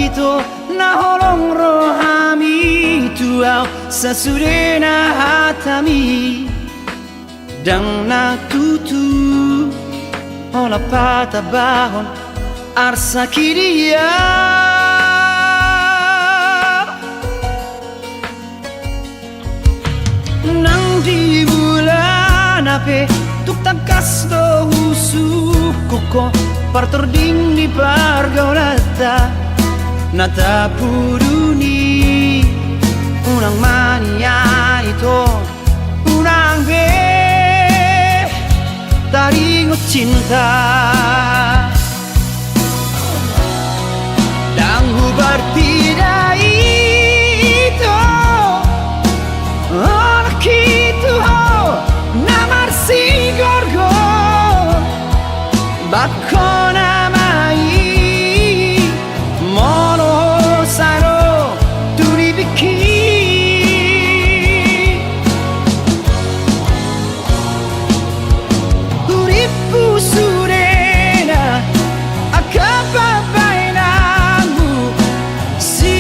ito naholong rohami tuaw sa suri na hatami dang natutu ola patabahon arsa kiriya nang di bulan ape tuk tagkas do husuko ko partording di pargaulata natapuruni unang mania ito unang be taringot cinta dan hubar tidak itu anak itu namar si gorgo bako namai mono saro turibiki uripu surena akababainamu si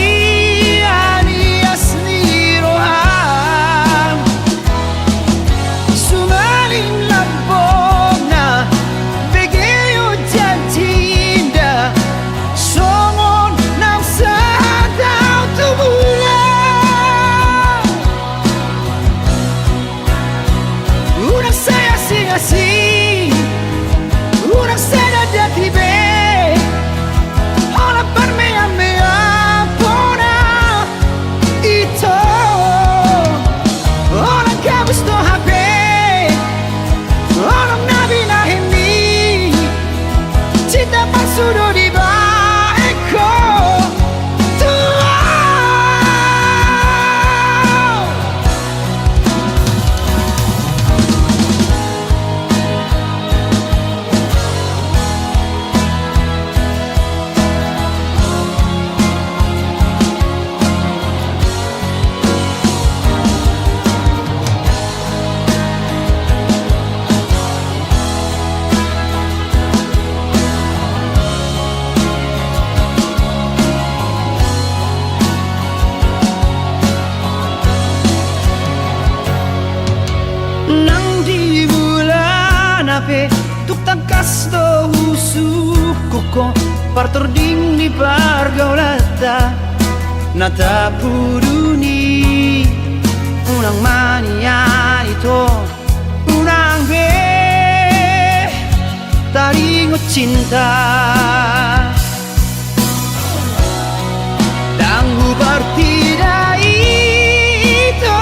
alias niroham sumaling labog na begeyo jantinda songon ng sadaw tumulan unang saya sing-asing unang saya dati be ola parmea-mea pona ito ola gusto hape ola nabi na hindi cinta pasudo di ba eko nang di bulan ape tuk tagkas do husuko ko partording ni pargaulata natapuruni unang mania ito unang be taringot cinta dan hubar tidak itu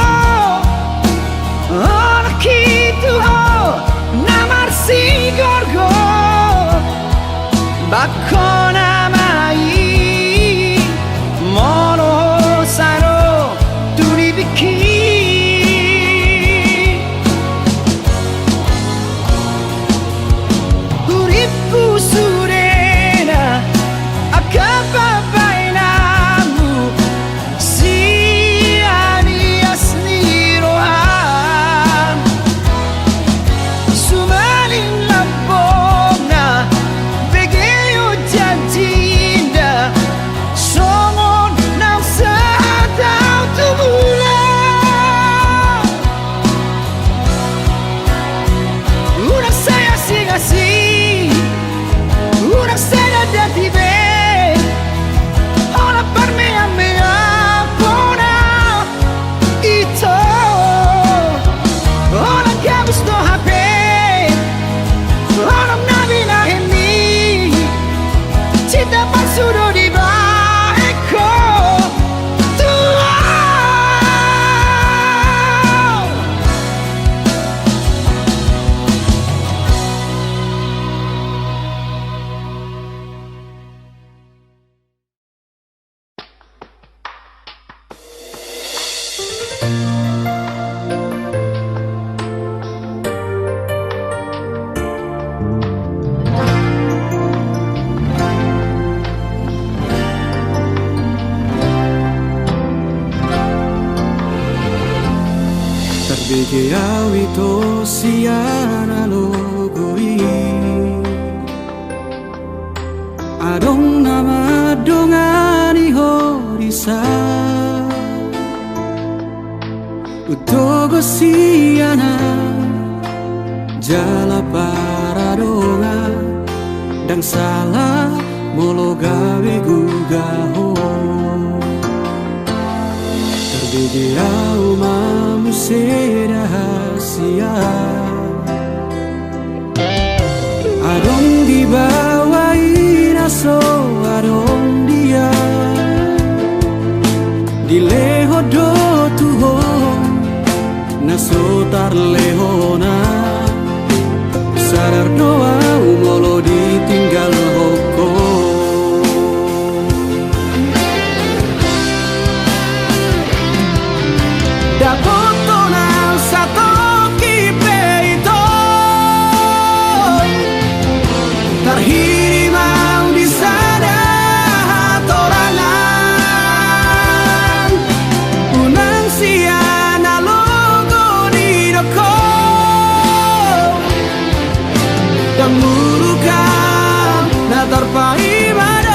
anak itu namar si gorgo bako namai mono saro turibiki uripu surena akababainamu si alias niroham sumaling labog na begeyo jantinda songon ng sadaw tumulan unang saya sing-asing unang saya dati be ola parmea-mea pona ito ola gusto hape ola nabi na hindi cinta pasudo di ba eko Terbigiawi to siana logoi adong nama dongani Togo siana jala paradonga dang salah molo gawe gugaho terbege au mamu rahasia adong dibawai naso adong dia di leho do tuho naso tar lehona sadar doa molo ditinggal hoko dapoto na sato kipeito terhiri mau di sana torangan unang siana logo di doko dan murukan na terpai mado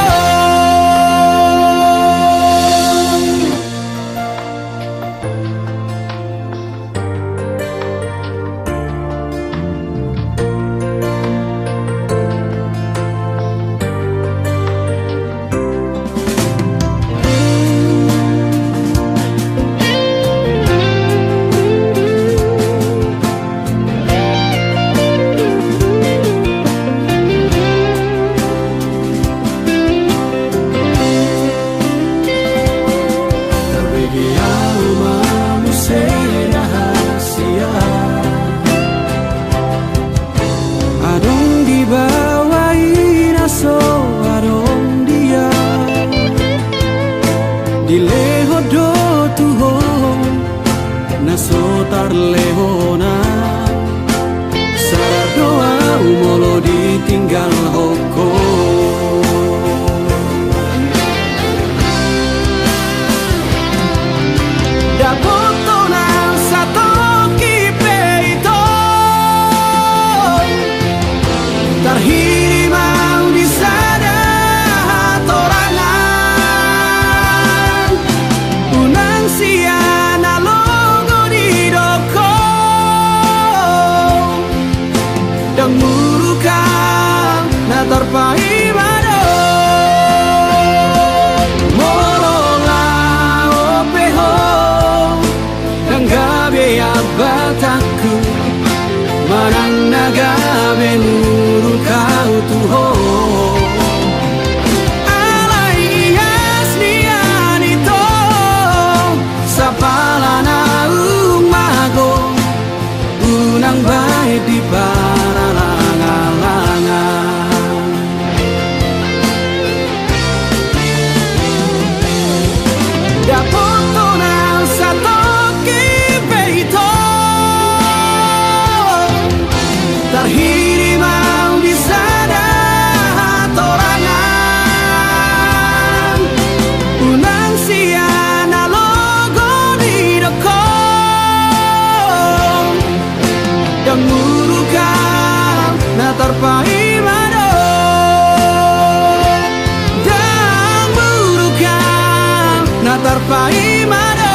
tar lehona sadar doa molo ditinggal hoko dapoto na sato kipeito terhiri mau di sana torangan unang siana logo di doko dan murukan na terpai mado molola opeho dan gabe abataku manang nagabe murukau tuho alai asnianito sapalana umago unang baik di paralangan-langan dapoto na sato kipeito terhiri mau di sana torangan unang siana logo di doko dan murukan na terpai mado dan murukan na terpai mado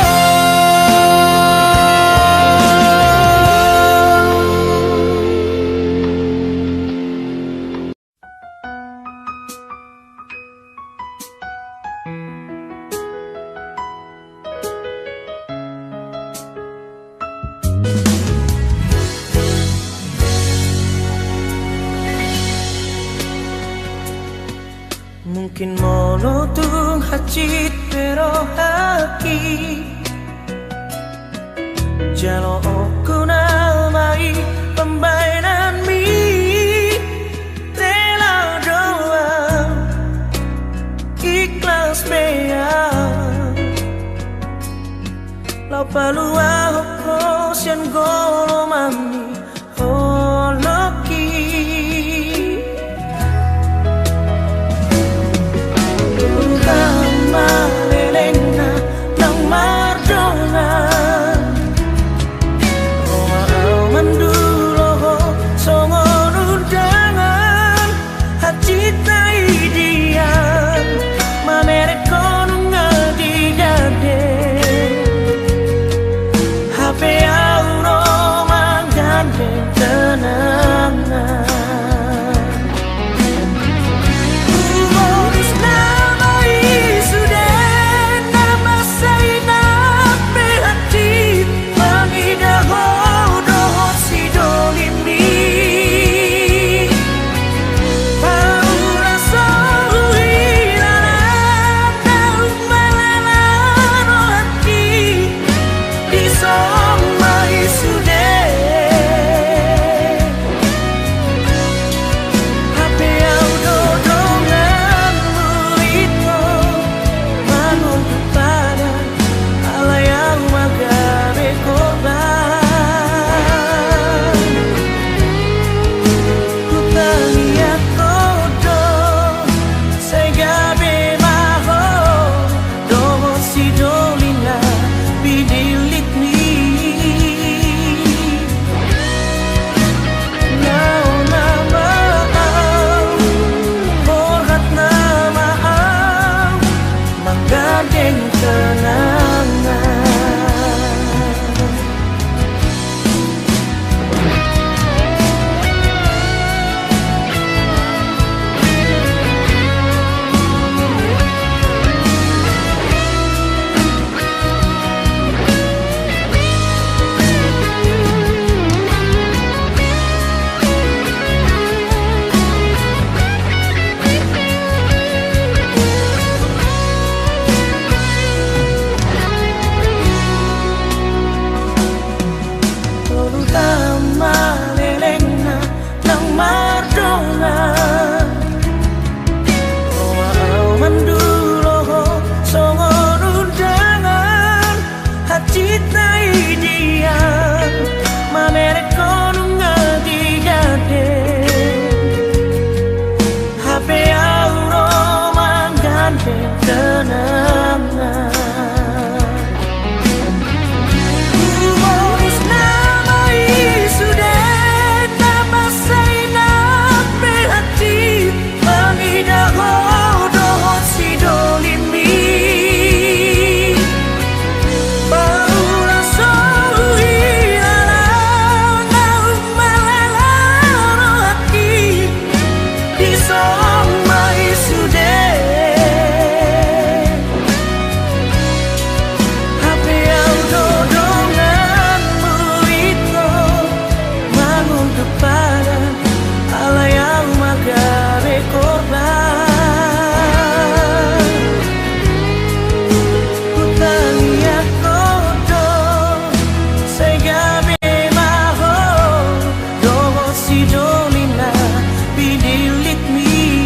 mungkin monotung hacit pero haki jalo kunal mai pembainan mi tela doa ikhlas bea lau palua hokos yang golo mami holoki Malelena nang mardona Roma au mandulo songon undangan hacita idian mamere konungal digade HP kenangan. Humoris namai sudah nama saya berhati mengidah hodoh si dolimi. Paulah sohi lalau nau malala hati di somai sudah. Hape au dodonganmu itu menguntuk pada ala yang magare korban. Kutania kodo segabe maho doho si dolina bidilik mi.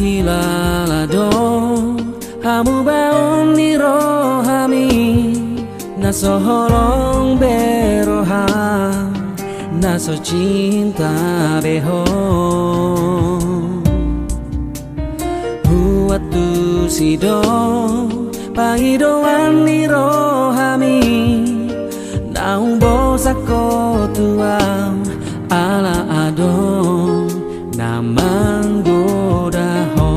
hilalado hamu baon ni rohami naso holong beroha naso cinta beho huatu sido pangidoan ni rohami naung bosako tuam ala adon namang godaho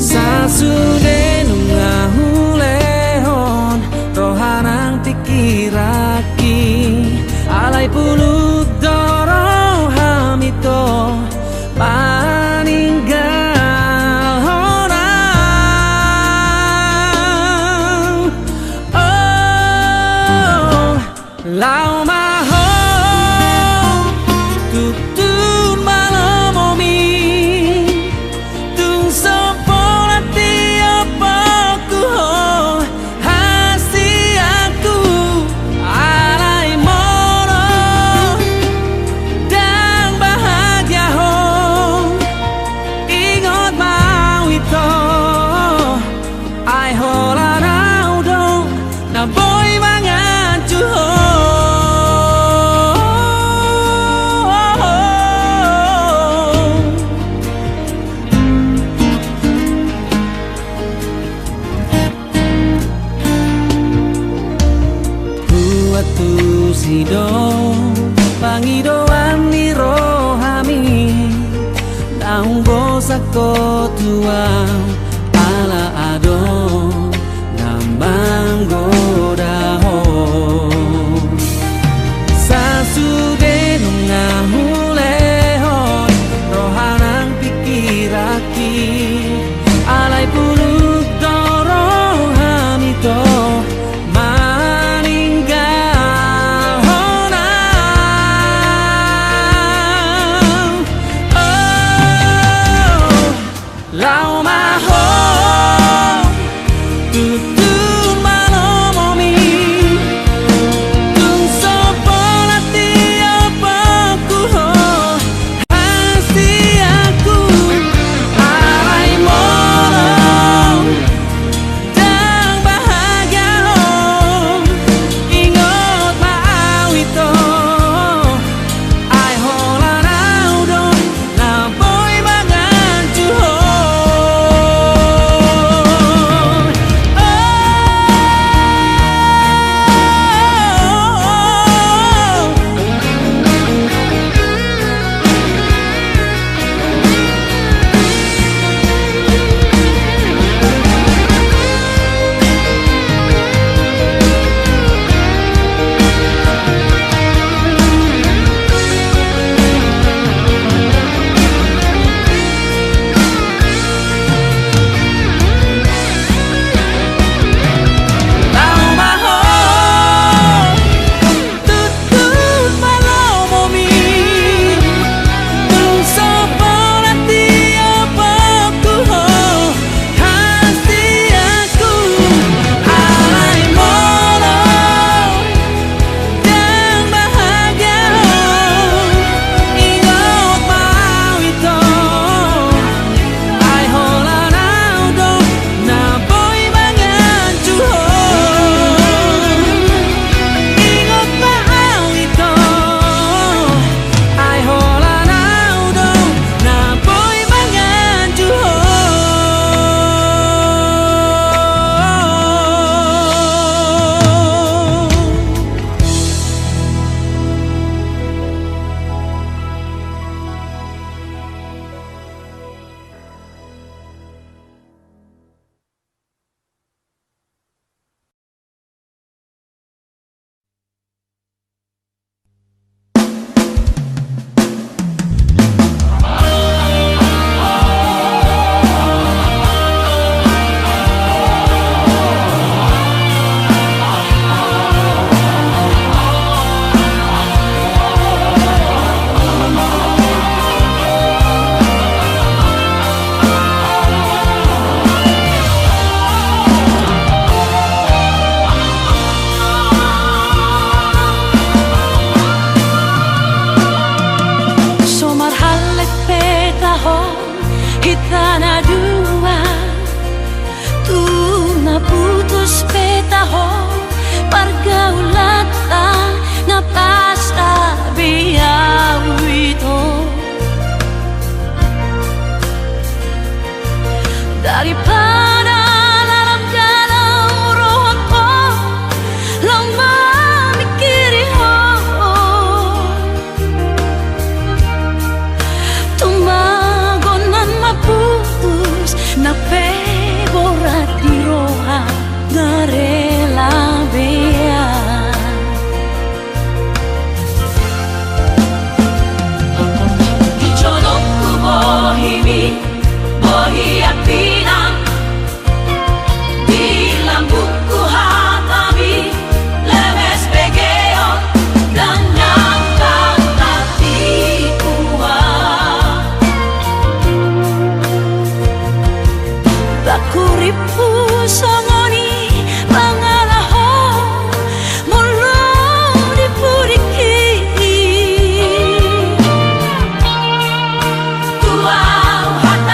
sasude nungahulehon rohanang tikiraki alai pulut doro hamito paninggal honang oh lau maho tutun malamomi tung sopola tiap aku ho hasi aku alai moro dan bahagia ho ingot mau itu ai hola nau dong na boy mangancu ho Huatu sido pangidoan ni rohami naung bosako tuang ala adon nambang godaho sasude nungahulehon rohanang pikiraki alai puluk doro hamito maninggal honang oh lau maho tanah dua tu na putus petaho pergaulatan na pasta biau itu daripada dalam galau rohku lang memikiri tumagonan maputus na peborat di roha na rela bea di jodohku bohimi bohi pinang di lambungku hatami lemes begeo dan nyangkang hati kuat bakuripu songoni pangalaho mulu dipuriki tuau hati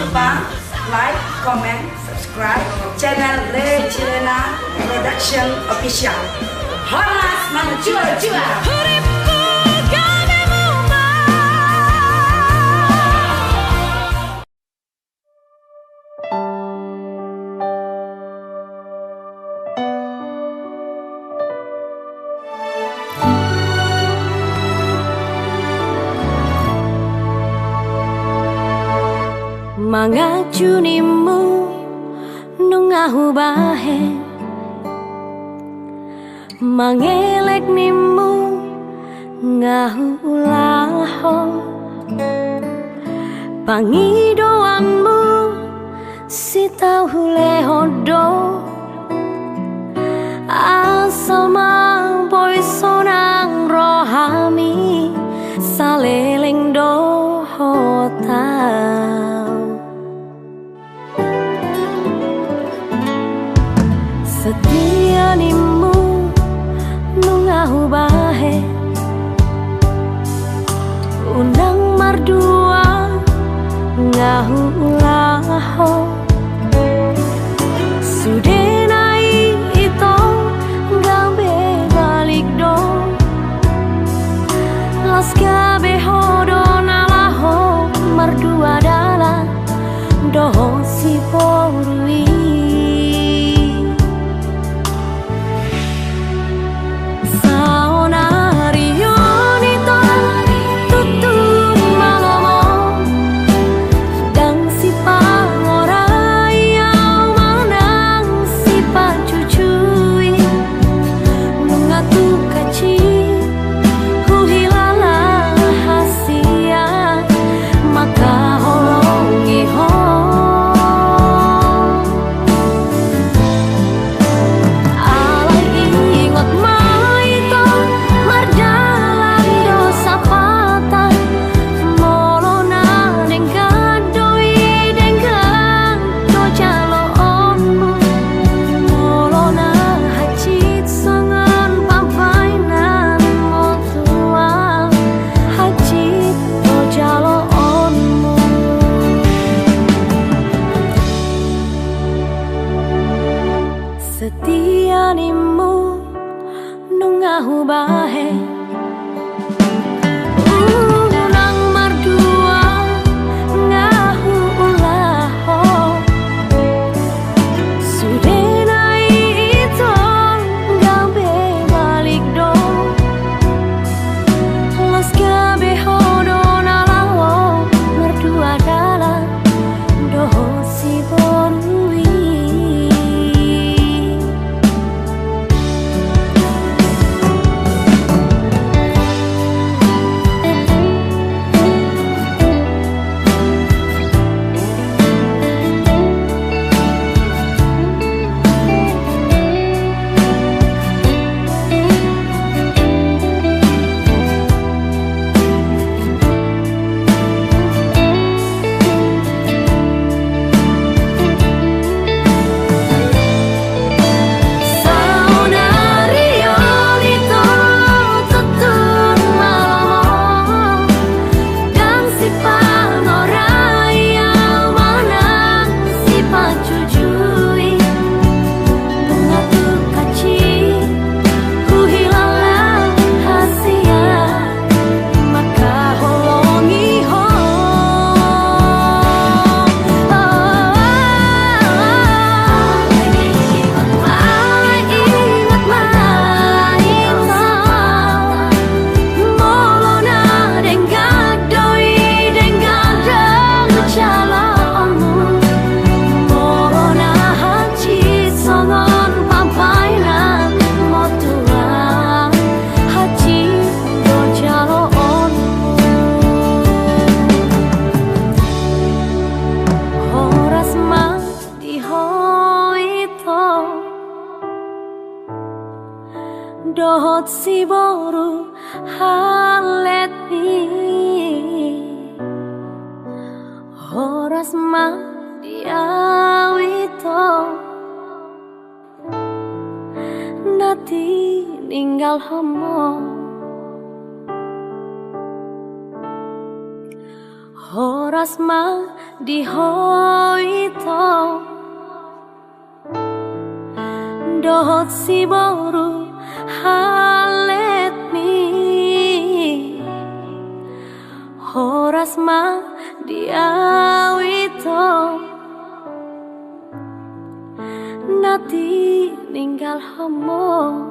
lupa like, comment, subscribe channel Le Chilena Production Official. Horas Manjua-jua. Mangajunimu nungahu bahe mangelek nimu ngahu ulaho pangidoanmu si tahu lehodo asama boy sonang rohami saleleng dohota setia nimu nungahu bahe unang mardua ngahu ulaho sudenai ito gabe balik do las gabe hodo nalaho mardua dala doho si porui setia nimu nungahu bahe unang mardua ngahu ulaho sudenai ito gabe balik do los gabe hodo nalawo mardua dala doho si bonui dohot si boru haleti horas ma diawito nati ninggal homo horas ma di hoito dohot si boru halet mi horas ma di awito nati ninggal homo.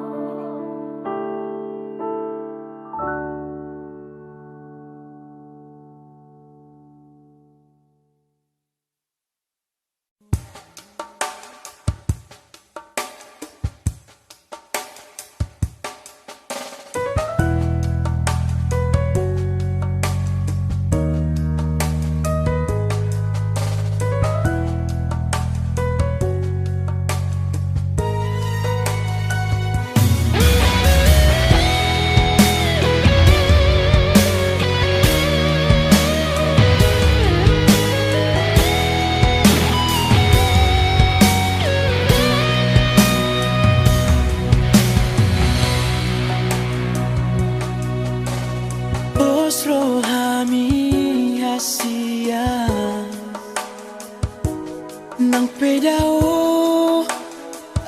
Nang pedao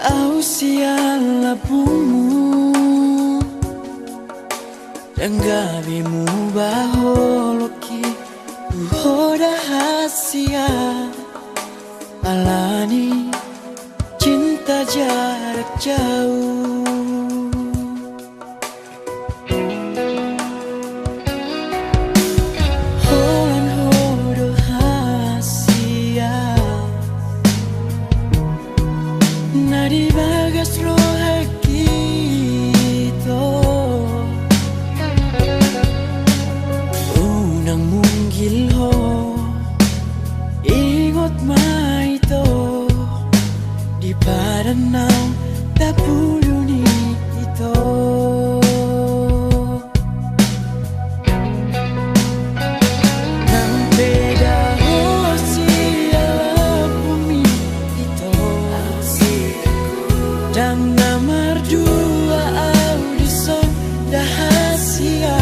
au siang labumu dan gabimu baholoki uhoda hasia alani cinta jarak jauh. Di bagas rohakito unang munggil ho ingot maito di padanang tapuluni ito nang beda ho siya bumi ito dan nomor dua audison dahasia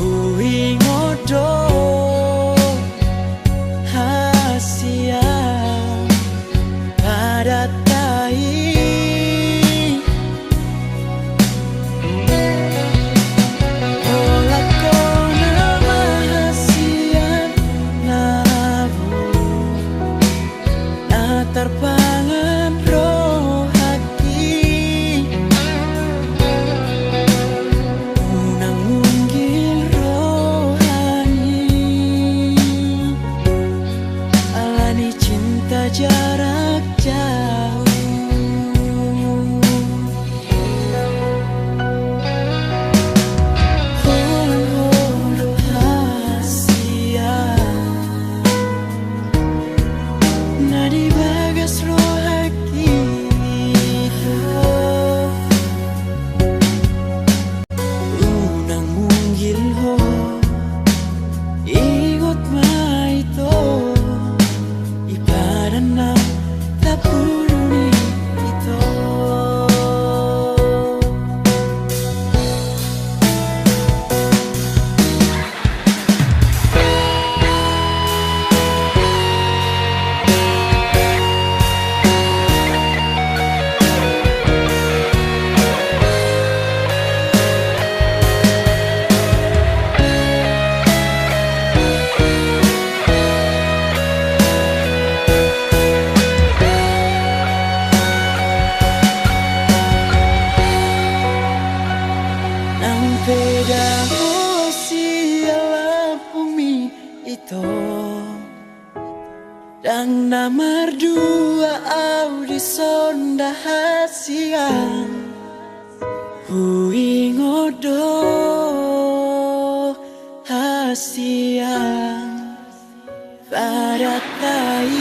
hui ngodo hasia pada tai olah kona hasia nabu na terpangan jarak jauh. Holo hasia nadi bagas rohaki unang munggil ho ingot maito na tapuluni ito pedao siala bumi itu dan nomor dua audison dahasia hui ngodo hasia pada tai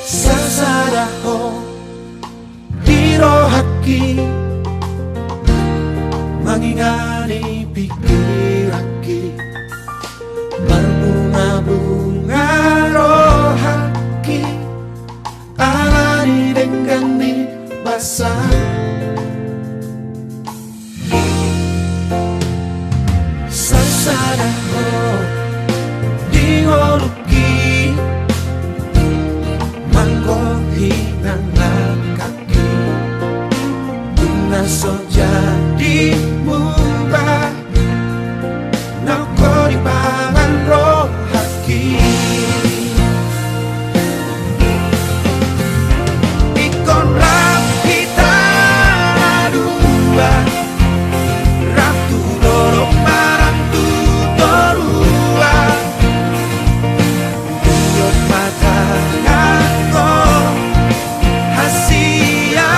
Sasadaho dirohaki mangingani pikiraki berbunga-bunga rohaki alani dengan di basah sasadaho dioluki mangkohinang kaki bunga jadi mubah nako di pangan roh haki ikon rapita dua ratu dorok marantu dorua uyot mata ngako hasia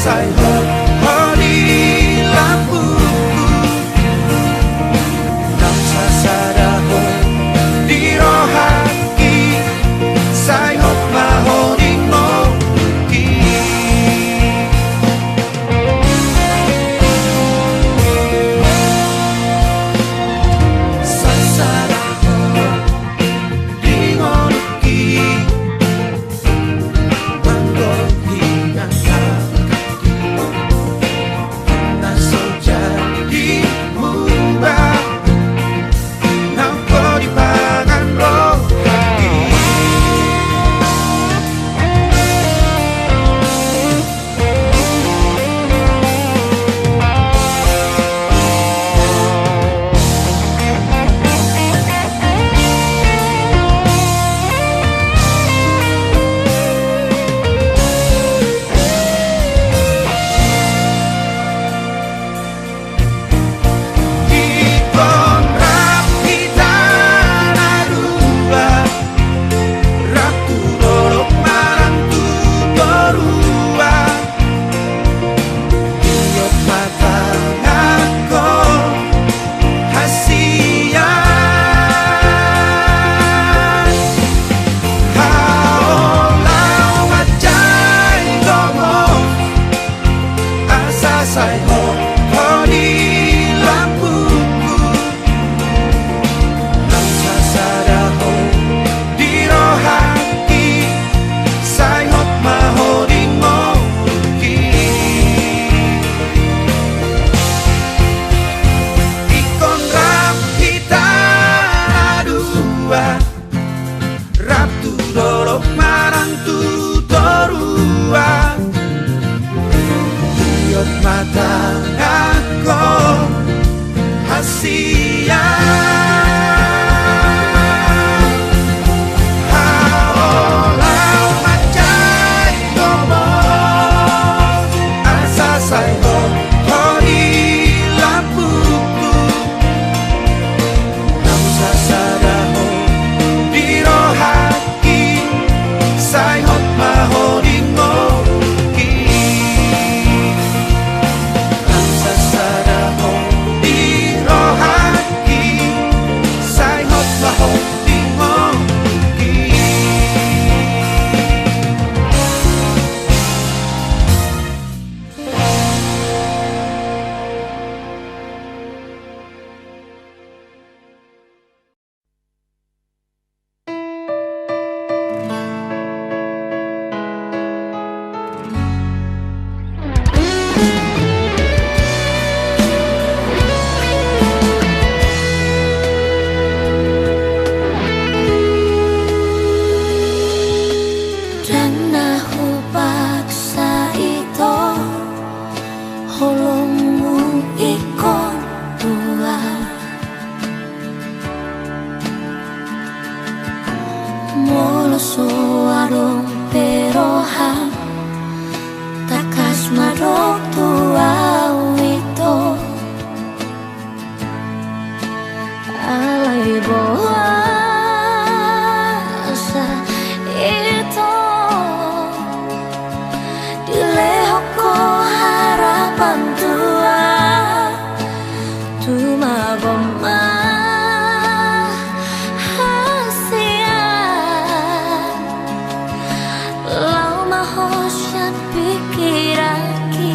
say ho ho di lampuku nam sasadaho di rohaki say ho maho di ngoki sasadaho di ngoki say ho ho di lampuku nam sasadaho di rohaki say ho maho di ngoki ikon rapita dua ratu dorok marantu dorua mata ngako hasia haolau macai gomo asa say ho ho di lampuku nam sasadaho di rohaki say ho maho di ngoki suarong perohan takas marok tua wito pikiran kita.